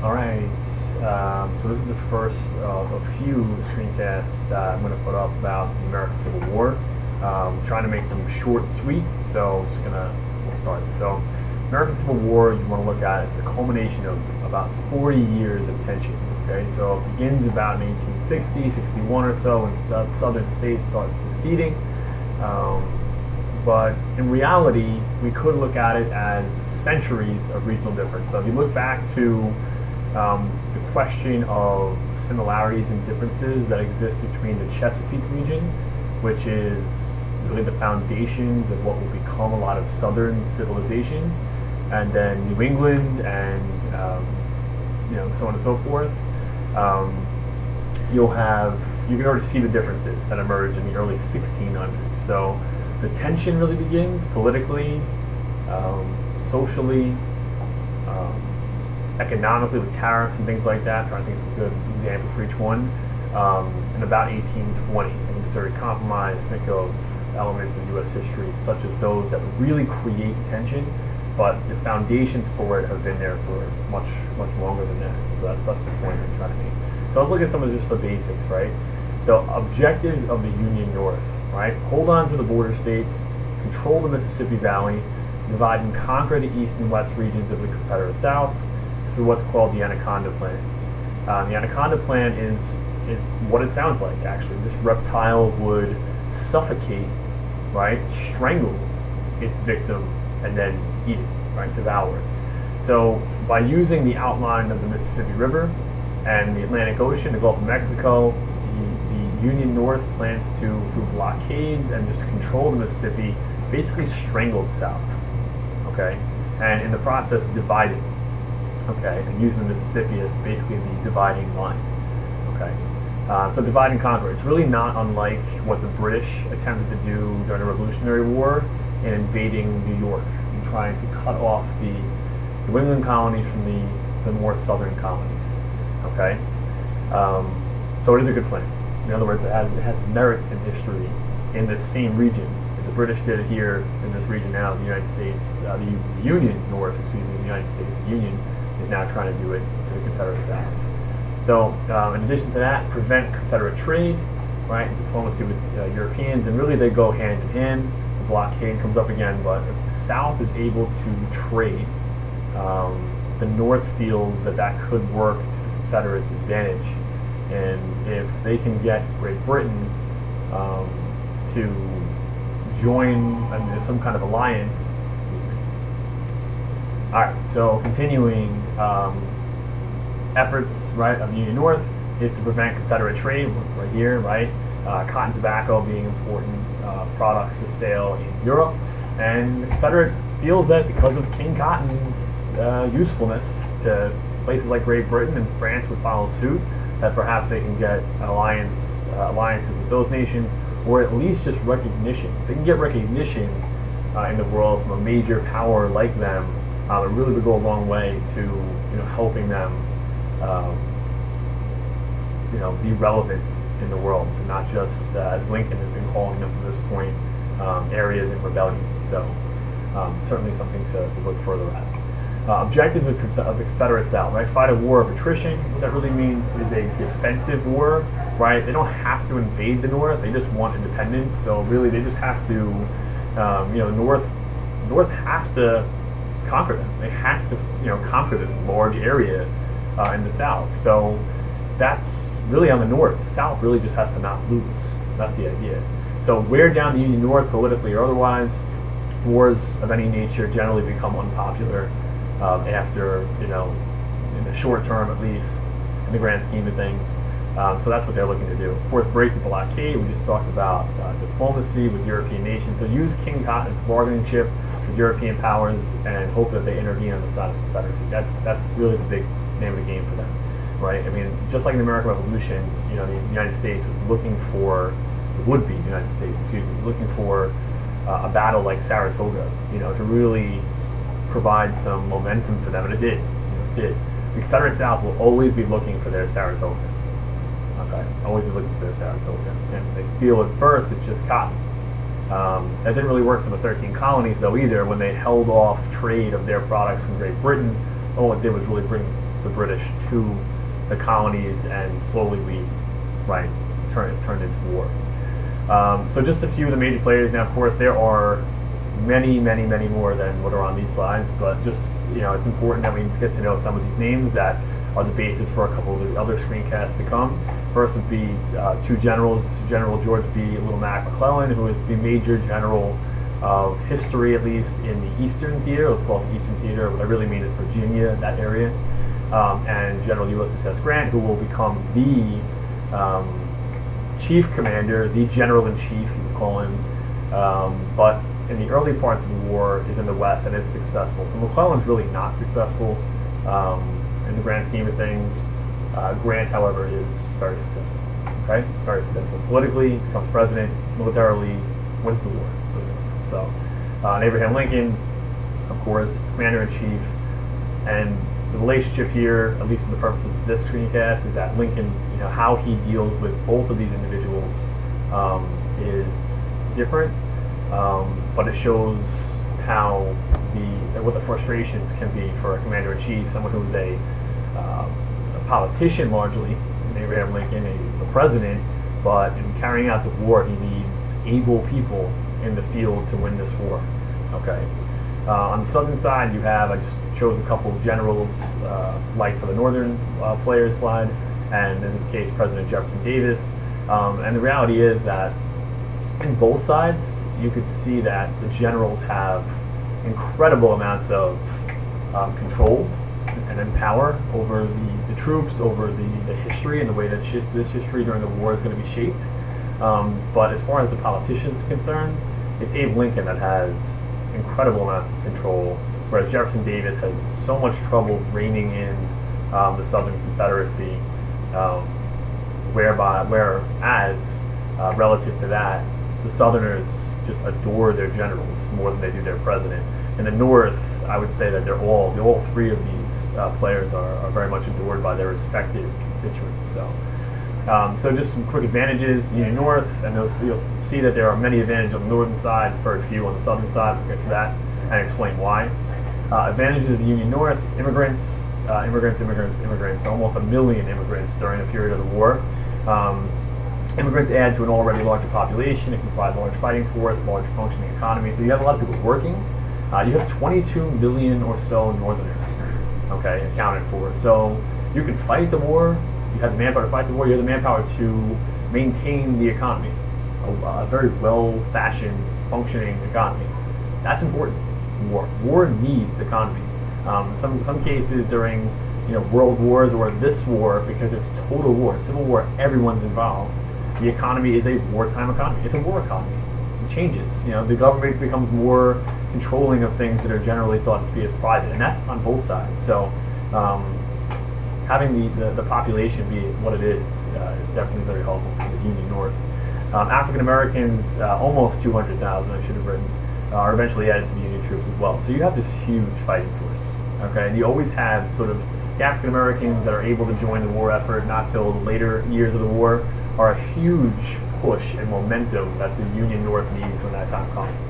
All right. So this is the first of a few screencasts that I'm going to put up about the American Civil War. Trying to make them short and sweet, so we'll start. So, American Civil War, you want to look at as the culmination of about 40 years of tension. Okay, so it begins about in 1860, 61 or so, when southern states start seceding. But in reality, we could look at it as centuries of regional difference. So if you look back to the question of similarities and differences that exist between the Chesapeake region, which is really the foundations of what will become a lot of southern civilization, and then New England and so on and so forth. You can already see the differences that emerge in the early 1600s. So the tension really begins politically, socially, economically with tariffs and things like that. Trying to think of some good examples for each one. In about 1820, in Missouri Compromise, think of elements in U.S. history such as those that really create tension, but the foundations for it have been there for much longer than that. So that's the point I'm trying to make. So let's look at some of just the basics, right? So objectives of the Union North, right? Hold on to the border states, control the Mississippi Valley, divide and conquer the east and west regions of the Confederate South through what's called the Anaconda Plan. The Anaconda Plan is what it sounds like, actually. This reptile would suffocate, right, strangle its victim, and then eat it, right, devour it. So by using the outline of the Mississippi River and the Atlantic Ocean, the Gulf of Mexico, the Union North plans to, through blockades and just to control the Mississippi, basically strangle the South, okay, and in the process divide it, okay, and using the Mississippi as basically the dividing line, okay. So divide and conquer. It's really not unlike what the British attempted to do during the Revolutionary War in invading New York and trying to cut off the New England colonies from the more southern colonies. Okay, so it is a good plan. In other words, it has merits in history in this same region. The British did it here in this region now. The United States, the Union North, the United States, the Union is now trying to do it to the Confederate South. So, in addition to that, prevent Confederate trade, right, diplomacy with Europeans, and really they go hand in hand. The blockade comes up again, but if the South is able to trade, the North feels that could work to the Confederates' advantage. And if they can get Great Britain to join some kind of alliance, all right, so continuing, efforts, right, of the Union North is to prevent Confederate trade, right here, right, cotton, tobacco being important products for sale in Europe, and the Confederate feels that because of King Cotton's usefulness to places like Great Britain, and France would follow suit, that perhaps they can get alliances with those nations, or at least just recognition. If they can get recognition in the world from a major power like them, it really would go a long way to helping them be relevant in the world, and not just as Lincoln has been calling them to this point, areas in rebellion. So certainly something to look further at. Objectives of the Confederate South, right? Fight a war of attrition. What that really means is a defensive war, right? They don't have to invade the North; they just want independence. So really, they just have to, the North has to conquer them. They have to, conquer this large area in the South. So that's really on the North. The South really just has to not lose. That's the idea. So wear down the Union North politically or otherwise. Wars of any nature generally become unpopular after, in the short term at least, in the grand scheme of things. So that's what they're looking to do. Fourth, break the blockade. We just talked about diplomacy with European nations. So use King Cotton's bargaining chip with European powers and hope that they intervene on the side of the Confederacy. That's really the big name of the game for them, right? I mean, just like in the American Revolution, the United States was looking for, the would-be United States, looking for a battle like Saratoga, to really provide some momentum for them, and it did. It did. The Confederate South will always be looking for their Saratoga. Okay, always be looking for their Saratoga, and they feel at first it's just cotton. That didn't really work for the 13 colonies, though, either. When they held off trade of their products from Great Britain, all it did was really bring the British to the colonies, and slowly we turned into war. So just a few of the major players. Now, of course, there are many more than what are on these slides, but just, it's important that we get to know some of these names that are the basis for a couple of the other screencasts to come. First would be two generals, General George B. Little Mac McClellan, who is the major general of history, at least in the Eastern Theater. Let's call it the Eastern Theater. What I really mean is Virginia, that area. And General Ulysses S. Grant, who will become the chief commander, the general-in-chief, you would call him. But in the early parts of the war is in the West and is successful. So McClellan's really not successful in the grand scheme of things. Grant, however, is very successful. Okay, very successful politically, becomes president, militarily wins the war. So, and Abraham Lincoln, of course, commander-in-chief, and the relationship here, at least for the purposes of this screencast, is that Lincoln, how he deals with both of these individuals is different, but it shows how what the frustrations can be for a commander-in-chief, someone who's a politician largely, Abraham Lincoln, a president, but in carrying out the war, he needs able people in the field to win this war. Okay. On the southern side, you have, I just chose a couple of generals, like for the northern players slide, and in this case, President Jefferson Davis. And the reality is that in both sides, you could see that the generals have incredible amounts of control and power over the troops, over the history, and the way that this history during the war is going to be shaped. But as far as the politicians are concerned, it's Abe Lincoln that has incredible amounts of control, whereas Jefferson Davis has so much trouble reining in the Southern Confederacy, whereas relative to that, the Southerners just adore their generals more than they do their president. In the North, I would say that all three of these players are very much adored by their respective constituents. So just some quick advantages. Union North, and you'll see that there are many advantages on the northern side, very few on the southern side. We'll get to that and explain why. Advantages of the Union North: immigrants, almost 1 million immigrants during the period of the war. Immigrants add to an already larger population. It can provide large fighting force, large functioning economy. So you have a lot of people working. You have 22 million or so Northerners, okay, accounted for. So you can fight the war. You have the manpower to fight the war. You have the manpower to maintain the economy, a very well-fashioned, functioning economy. That's important. War needs economy. Some cases during world wars or this war, because it's total war, civil war, everyone's involved. The economy is a wartime economy. It's a war economy. It changes. The government becomes more controlling of things that are generally thought to be as private, and that's on both sides. So having the population be what it is definitely very helpful for the Union North. African Americans, almost 200,000, I should have written, are eventually added to the Union troops as well. So you have this huge fighting force. Okay, and you always have sort of the African Americans that are able to join the war effort, not till the later years of the war, are a huge push and momentum that the Union North needs when that time comes.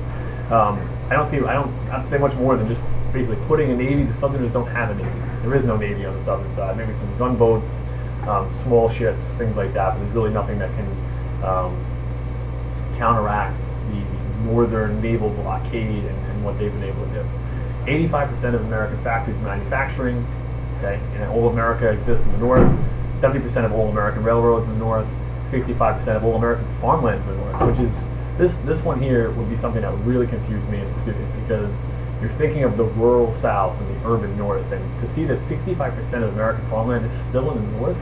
I don't have to say much more than just basically putting a Navy. The Southerners don't have a Navy. There is no Navy on the southern side. Maybe some gunboats, small ships, things like that, but there's really nothing that can counteract the northern naval blockade and what they've been able to do. 85% of American factories manufacturing, okay, and all of America exists in the north. 70% of all American railroads in the north. 65% of all American farmland in the north, which is this one here would be something that would really confuse me as a student, because you're thinking of the rural south and the urban north, and to see that 65% of American farmland is still in the north,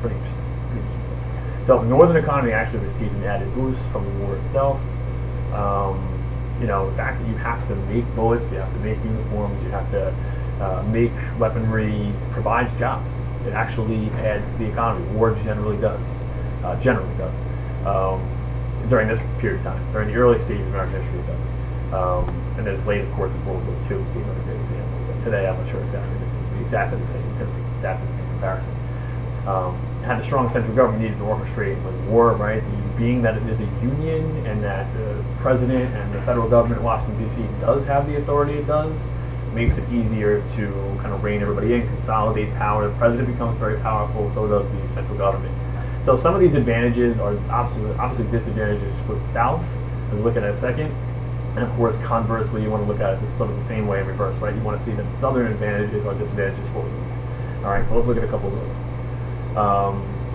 pretty interesting. So the northern economy actually received an added boost from the war itself. The fact that you have to make bullets, you have to make uniforms, you have to make weaponry, provides jobs. It actually adds to the economy. War generally does. During this period of time, during the early stages of American history, it does. And then as late, of course, as World War II is another great example. But today, I'm not sure exactly the same. It's going to be exactly the same comparison. Had a strong central government needed to orchestrate with war, right? Being that it is a union and that the president and the federal government in Washington, D.C. does have the authority it does, makes it easier to kind of rein everybody in, consolidate power. The president becomes very powerful, so does the central government. So some of these advantages are obviously disadvantages for the South, as we'll look at in a second. And of course, conversely, you want to look at it sort of the same way in reverse, right? You want to see that Southern advantages are disadvantages for the North. All right, so let's look at a couple of those.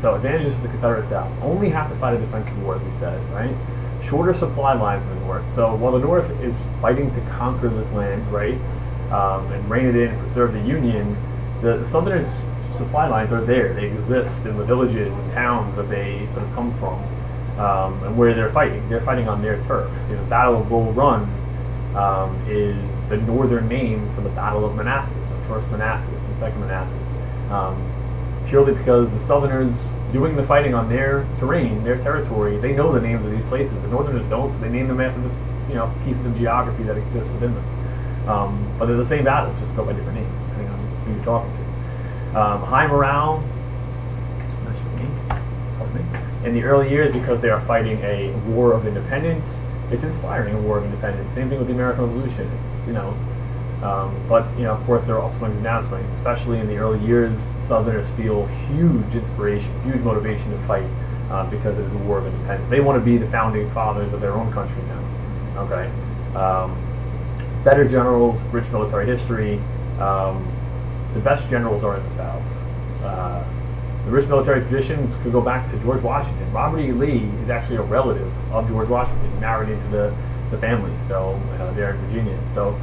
So advantages for the Confederate South. Only have to fight a defensive war, as we said, right? Shorter supply lines in the North. So while the North is fighting to conquer this land, right, and rein it in and preserve the Union, the Southerners' supply lines are there. They exist in the villages and towns that they sort of come from, and where they're fighting. They're fighting on their turf. The Battle of Bull Run is the northern name for the Battle of Manassas, or First Manassas and Second Manassas, purely because the Southerners doing the fighting on their terrain, their territory, they know the names of these places. The Northerners don't, so they name them after the pieces of geography that exist within them. But they're the same battles, just go by different names, depending on who you're talking to. High morale in the early years because they are fighting a war of independence. It's inspiring a war of independence. Same thing with the American Revolution. It's but of course there are upswings and downswings. Especially in the early years, Southerners feel huge inspiration, huge motivation to fight because it is a war of independence. They want to be the founding fathers of their own country now. Okay, better generals, rich military history. The best generals are in the South. The rich military traditions could go back to George Washington. Robert E. Lee is actually a relative of George Washington, married into the family, so they're in Virginia. So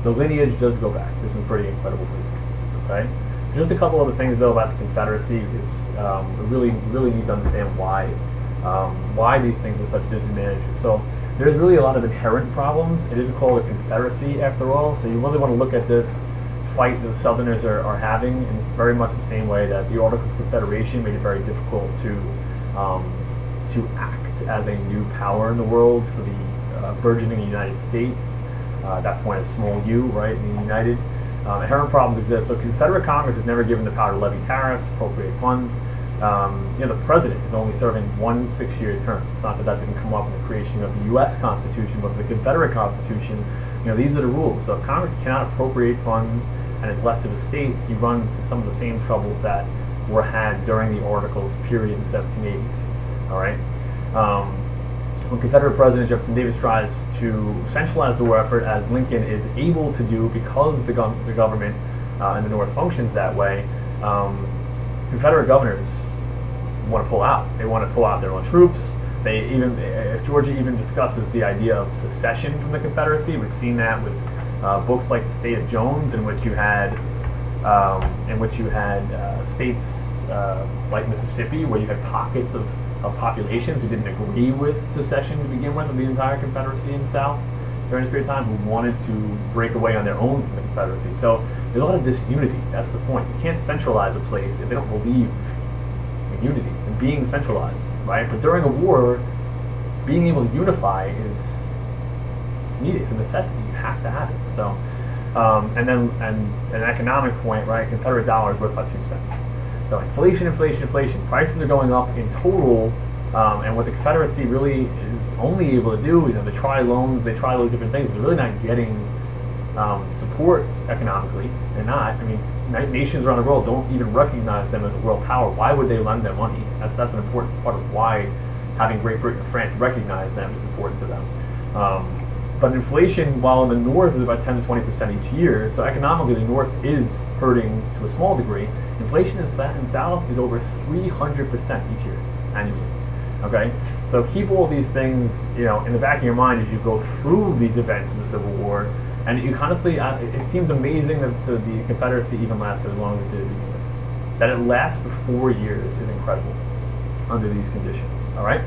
the lineage does go back to some pretty incredible places. Okay, just a couple other things though about the Confederacy, because we really need to understand why these things are such disadvantages. So there's really a lot of inherent problems. It is called a Confederacy after all, so you really want to look at this fight that the Southerners are having, and it's very much the same way that the Articles of Confederation made it very difficult to act as a new power in the world for the burgeoning United States. At that point, a small U, right, in United. Inherent problems exist. So Confederate Congress is never given the power to levy tariffs, appropriate funds. The president is only serving 1 6-year term. It's not that didn't come up in the creation of the U.S. Constitution, but the Confederate Constitution. These are the rules. So if Congress cannot appropriate funds and it's left to the states, you run into some of the same troubles that were had during the Articles period in the 1780s. All right. When Confederate President Jefferson Davis tries to centralize the war effort, as Lincoln is able to do because the government in the North functions that way, Confederate governors want to pull out. They want to pull out their own troops. Georgia even discusses the idea of secession from the Confederacy. We've seen that with books like The State of Jones, in which you had states like Mississippi, where you had pockets of populations who didn't agree with secession to begin with, of the entire Confederacy in the South during this period of time, who wanted to break away on their own from the Confederacy. So there's a lot of disunity. That's the point. You can't centralize a place if they don't believe in unity and being centralized, right? But during a war, being able to unify is needed. It's a necessity. You have to have it. So, and an economic point, right? Confederate dollar is worth about 2 cents. So inflation. Prices are going up in total, and what the Confederacy really is only able to do, they try loans, they try those different things. They're really not getting support economically. They're not. I mean, nations around the world don't even recognize them as a world power. Why would they lend them money? That's an important part of why having Great Britain and France recognize them is important to them. But inflation, while in the North is about 10 to 20% each year, so economically the North is hurting to a small degree. Inflation in the South is over 300% each year, annually. Okay, so keep all these things, in the back of your mind as you go through these events in the Civil War, and you honestly, it seems amazing that the Confederacy even lasted as long as it did. That it lasts for 4 years is incredible under these conditions. All right.